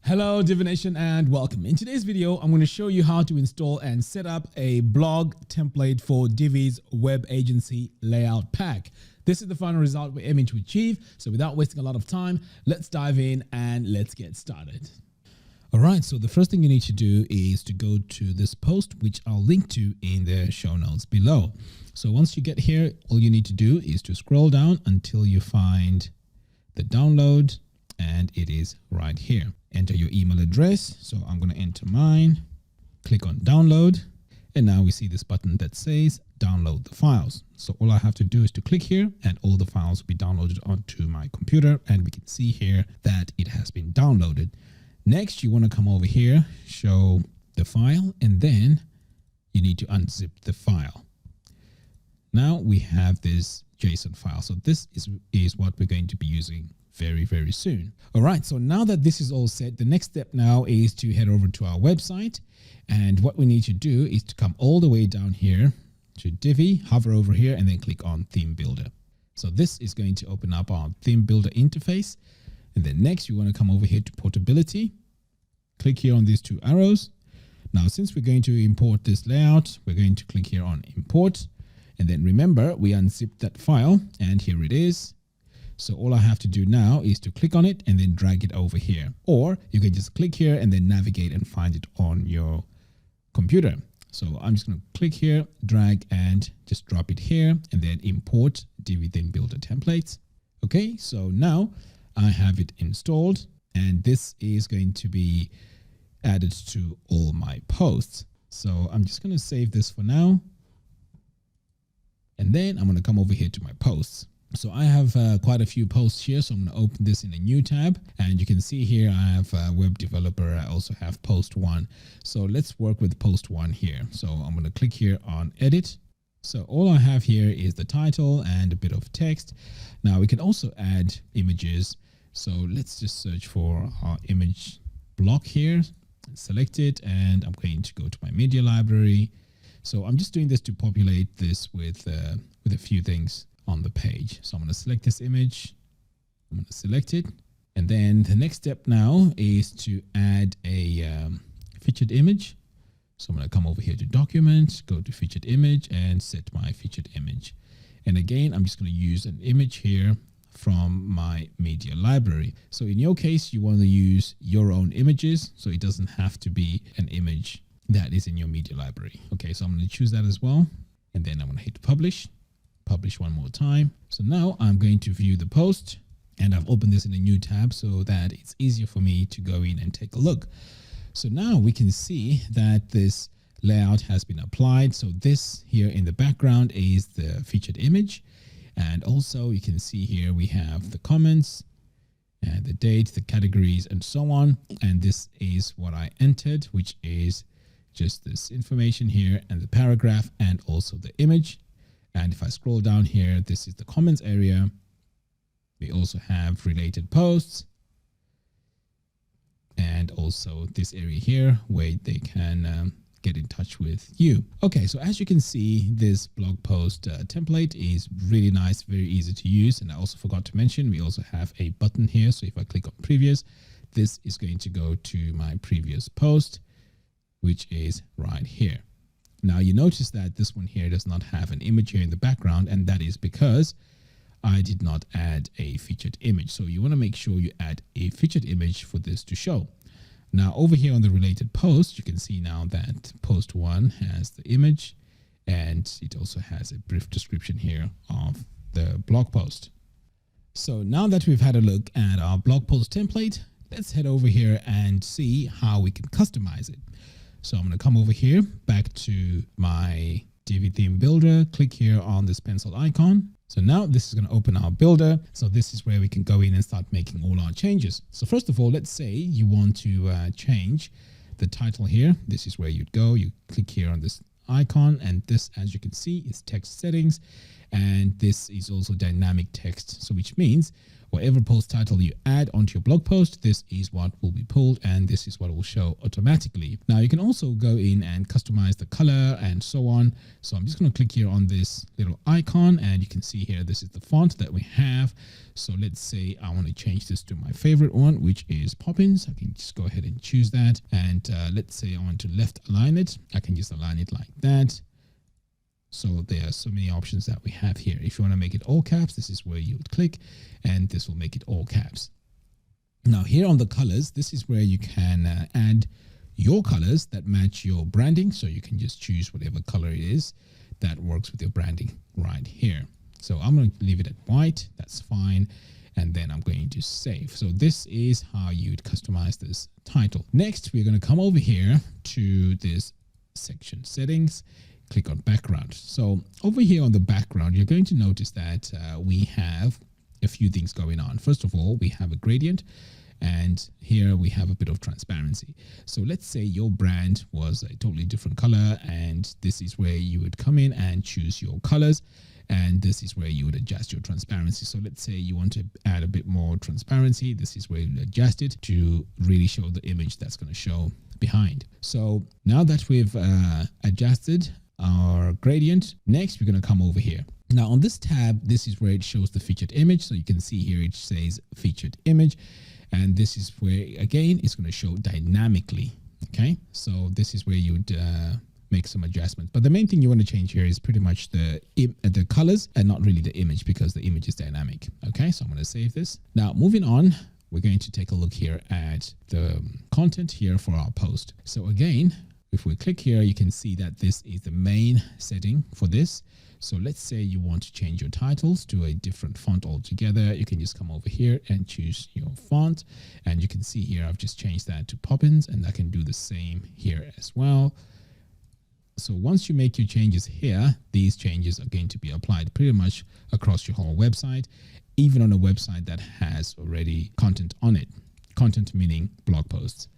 Hello Divi Nation and welcome. In today's video, I'm going to show you how to install and set up a blog template for Divi's web agency layout pack. This is the final result we're aiming to achieve. So without wasting a lot of time, let's dive in and let's get started. All right, so the first thing you need to do is to go to this post, which I'll link to in the show notes below. So once you get here, all you need to do is to scroll down until you find the download, and it is right here. Enter your email address. So I'm going to enter mine, click on download, and now we see this button that says download the files. So all I have to do is to click here and all the files will be downloaded onto my computer, and we can see here that it has been downloaded. Next, you want to come over here, show the file, and then you need to unzip the file. Now we have this JSON file. So this is what we're going to be using very soon. All right, so now that this is all set, the next step now is to head over to our website, and what we need to do is to come all the way down here to Divi, hover over here, and then click on Theme Builder. So this is going to open up our Theme Builder interface, and then next you want to come over here to Portability, click here on these two arrows. Now since we're going to import this layout, we're going to click here on Import, and then remember we unzipped that file, and here it is. So all I have to do now is to click on it and then drag it over here. Or you can just click here and then navigate and find it on your computer. So I'm just going to click here, drag and just drop it here, and then import Divi Theme Builder templates. Okay, so now I have it installed, and this is going to be added to all my posts. So I'm just going to save this for now. And then I'm going to come over here to my posts. So I have quite a few posts here, so I'm going to open this in a new tab, and you can see here I have web developer. I also have post 1. So let's work with post 1 here. So I'm going to click here on edit. So all I have here is the title and a bit of text. Now we can also add images. So let's just search for our image block here, select it, and I'm going to go to my media library. So I'm just doing this to populate this with a few things on the page. So I'm going to select this image, I'm going to select it, and then the next step now is to add a featured image. So I'm going to come over here to document, go to featured image, and set my featured image. And again, I'm just going to use an image here from my media library. So in your case, you want to use your own images, so it doesn't have to be an image that is in your media library. Okay, so I'm going to choose that as well, and then I'm going to hit publish one more time. So now I'm going to view the post, and I've opened this in a new tab so that it's easier for me to go in and take a look. So now we can see that this layout has been applied. So this here in the background is the featured image, and also you can see here we have the comments and the date, the categories, and so on. And this is what I entered, which is just this information here and the paragraph and also the image. And if I scroll down here, this is the comments area. We also have related posts, and also this area here where they can get in touch with you. Okay, so as you can see, this blog post template is really nice, very easy to use. And I also forgot to mention, we also have a button here. So if I click on previous, this is going to go to my previous post, which is right here. Now you notice that this one here does not have an image here in the background, and that is because I did not add a featured image. So you want to make sure you add a featured image for this to show. Now over here on the related post, you can see now that post 1 has the image, and it also has a brief description here of the blog post. So now that we've had a look at our blog post template, let's head over here and see how we can customize it. So I'm going to come over here back to my Divi Theme Builder, click here on this pencil icon. So now this is going to open our builder. So this is where we can go in and start making all our changes. So first of all, let's say you want to change the title here. This is where you'd go. You click here on this icon, and this, as you can see, is text settings. And this is also dynamic text. So which means whatever post title you add onto your blog post, this is what will be pulled and this is what will show automatically. Now you can also go in and customize the color and so on. So I'm just going to click here on this little icon and you can see here, this is the font that we have. So let's say I want to change this to my favorite one, which is Poppins. I can just go ahead and choose that. And let's say I want to left align it. I can just align it like that. So there are so many options that we have here. If you want to make it all caps, this is where you would click and this will make it all caps. Now here on the colors, this is where you can add your colors that match your branding. So you can just choose whatever color it is that works with your branding right here. So I'm going to leave it at white. That's fine. And then I'm going to save. So this is how you'd customize this title. Next, we're going to come over here to this section settings. Click on background. So over here on the background, you're going to notice that we have a few things going on. First of all, we have a gradient and here we have a bit of transparency. So let's say your brand was a totally different color and this is where you would come in and choose your colors and this is where you would adjust your transparency. So let's say you want to add a bit more transparency. This is where you adjust it to really show the image that's going to show behind. So now that we've adjusted our gradient, next we're going to come over here. Now on this tab, this is where it shows the featured image. So you can see here it says featured image and this is where again it's going to show dynamically. Okay, so this is where you would make some adjustments, but the main thing you want to change here is pretty much the colors and not really the image because the image is dynamic. Okay, so I'm going to save this. Now moving on, we're going to take a look here at the content here for our post. So again, if we click here, you can see that this is the main setting for this. So let's say you want to change your titles to a different font altogether. You can just come over here and choose your font. And you can see here, I've just changed that to Poppins and I can do the same here as well. So once you make your changes here, these changes are going to be applied pretty much across your whole website, even on a website that has already content on it. Content meaning blog posts.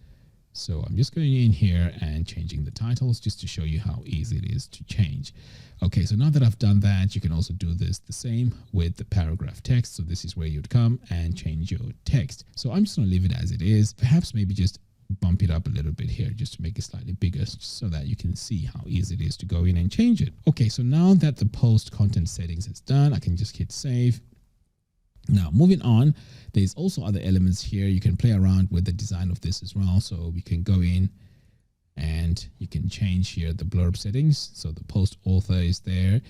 So I'm just going in here and changing the titles just to show you how easy it is to change. Okay, so now that I've done that, you can also do this the same with the paragraph text. So this is where you'd come and change your text. So I'm just going to leave it as it is. Perhaps maybe just bump it up a little bit here just to make it slightly bigger so that you can see how easy it is to go in and change it. Okay, so now that the post content settings is done, I can just hit save. Now moving on, there's also other elements here. You can play around with the design of this as well. So we can go in and you can change here the blurb settings. So the post author is there,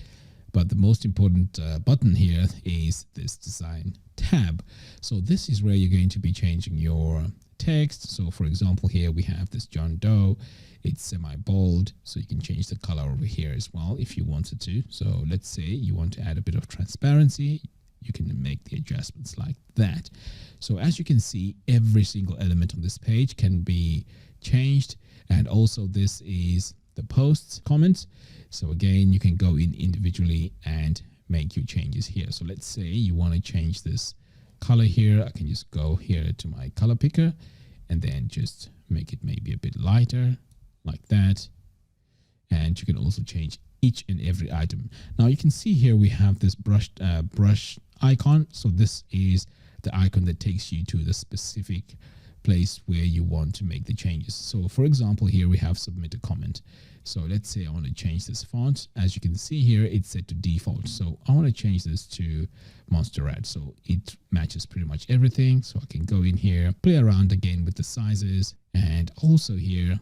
but the most important button here is this design tab. So this is where you're going to be changing your text. So for example, here we have this John Doe. It's semi-bold, so you can change the color over here as well if you wanted to. So let's say you want to add a bit of transparency. You can make the adjustments like that. So as you can see, every single element on this page can be changed. And also this is the posts comments. So again, you can go in individually and make your changes here. So let's say you want to change this color here. I can just go here to my color picker and then just make it maybe a bit lighter like that. And you can also change each and every item. Now you can see here we have this brush icon. So this is the icon that takes you to the specific place where you want to make the changes. So for example, here we have submit a comment. So let's say I want to change this font. As you can see here, it's set to default. So I want to change this to Montserrat. So it matches pretty much everything. So I can go in here, play around again with the sizes, and also here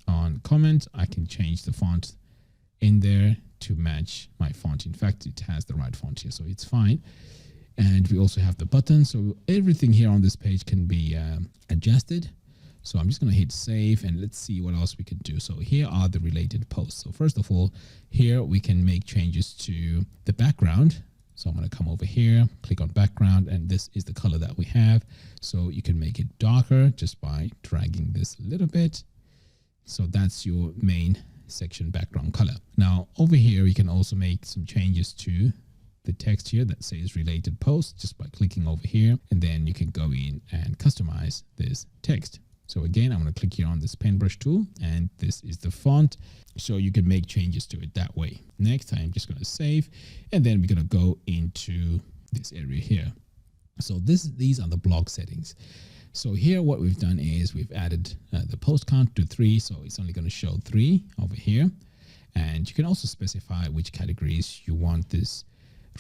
on comment, I can change the font in there to match my font. In fact, it has the right font here, so it's fine. And we also have the button. So everything here on this page can be adjusted. So I'm just going to hit save and let's see what else we can do. So here are the related posts. So first of all, here we can make changes to the background. So I'm going to come over here, click on background, and this is the color that we have. So you can make it darker just by dragging this a little bit. So that's your main section background color. Now over here, you can also make some changes to the text here that says related posts just by clicking over here, and then you can go in and customize this text. So again, I'm going to click here on this pen brush tool, and this is the font. So you can make changes to it that way. Next, I'm just going to save, and then we're going to go into this area here. So these are the blog settings. So here what we've done is we've added the post count to 3. So it's only going to show 3 over here. And you can also specify which categories you want this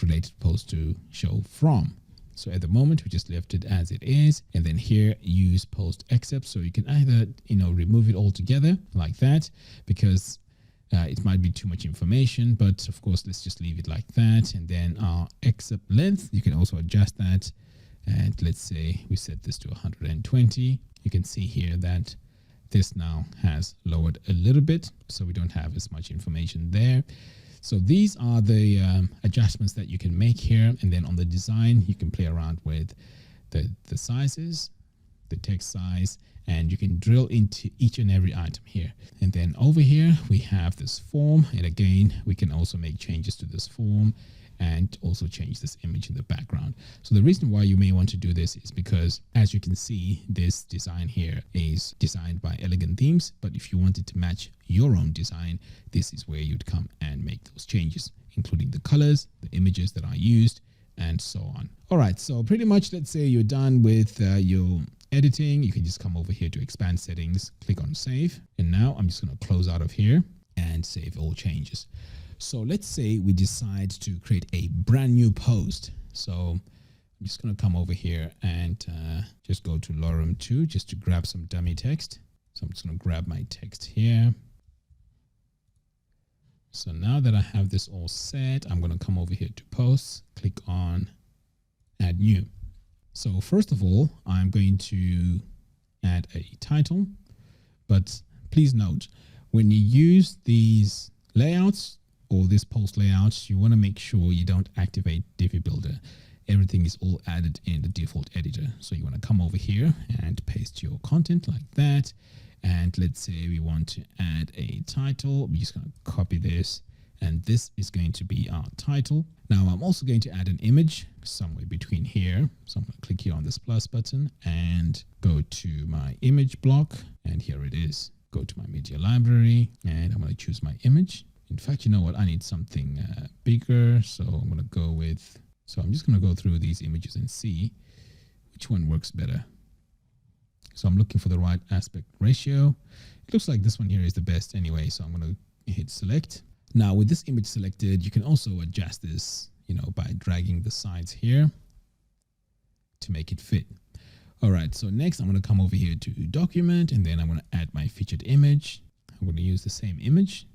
related post to show from. So at the moment, we just left it as it is. And then here, use post except. So you can either, remove it altogether like that, because it might be too much information. But of course, let's just leave it like that. And then our except length, you can also adjust that. And let's say we set this to 120. You can see here that this now has lowered a little bit, so we don't have as much information there. So these are the adjustments that you can make here. And then on the design, you can play around with the sizes, the text size, and you can drill into each and every item here. And then over here, we have this form. And again, we can also make changes to this form and also change this image in the background. So the reason why you may want to do this is because, as you can see, this design here is designed by Elegant Themes. But if you wanted to match your own design, this is where you'd come and make those changes, including the colors, the images that are used, and so on. All right, so pretty much, let's say you're done with your editing. You can just come over here to expand settings, click on save. And now I'm just going to close out of here and save all changes. So let's say we decide to create a brand new post. So I'm just going to come over here and just go to Lorem 2 just to grab some dummy text. So I'm just going to grab my text here. So now that I have this all set, I'm going to come over here to posts, click on add new. So first of all, I'm going to add a title, but please note, when you use these layouts or this post layouts, you want to make sure you don't activate Divi Builder. Everything is all added in the default editor. So you want to come over here and paste your content like that. And let's say we want to add a title. We're just going to copy this, and this is going to be our title. Now I'm also going to add an image somewhere between here. So I'm going to click here on this plus button and go to my image block. And here it is. Go to my media library, and I'm going to choose my image. In fact, you know what? I need something bigger. So I'm going to go with, so I'm just going to go through these images and see which one works better. So I'm looking for the right aspect ratio. It looks like this one here is the best anyway. So I'm going to hit select. Now with this image selected, you can also adjust this, by dragging the sides here to make it fit. All right. So next I'm going to come over here to document, and then I'm going to add my featured image. I'm going to use the same image.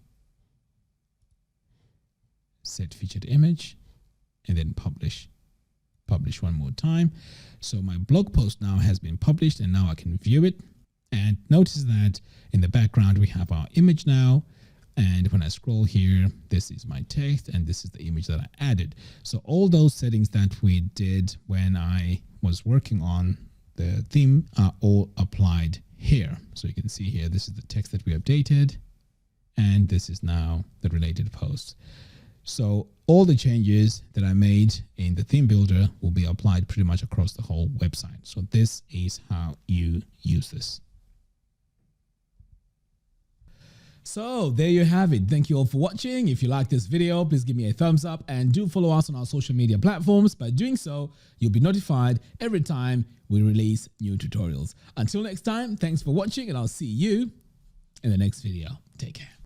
Set featured image, and then publish one more time. So my blog post now has been published, and now I can view it. And notice that in the background we have our image now, and when I scroll here, this is my text and this is the image that I added. So all those settings that we did when I was working on the theme are all applied here. So you can see here, this is the text that we updated, and this is now the related post. So all the changes that I made in the theme builder will be applied pretty much across the whole website. So this is how you use this. So there you have it. Thank you all for watching. If you like this video, please give me a thumbs up, and do follow us on our social media platforms. By doing so, you'll be notified every time we release new tutorials. Until next time, thanks for watching, and I'll see you in the next video. Take care.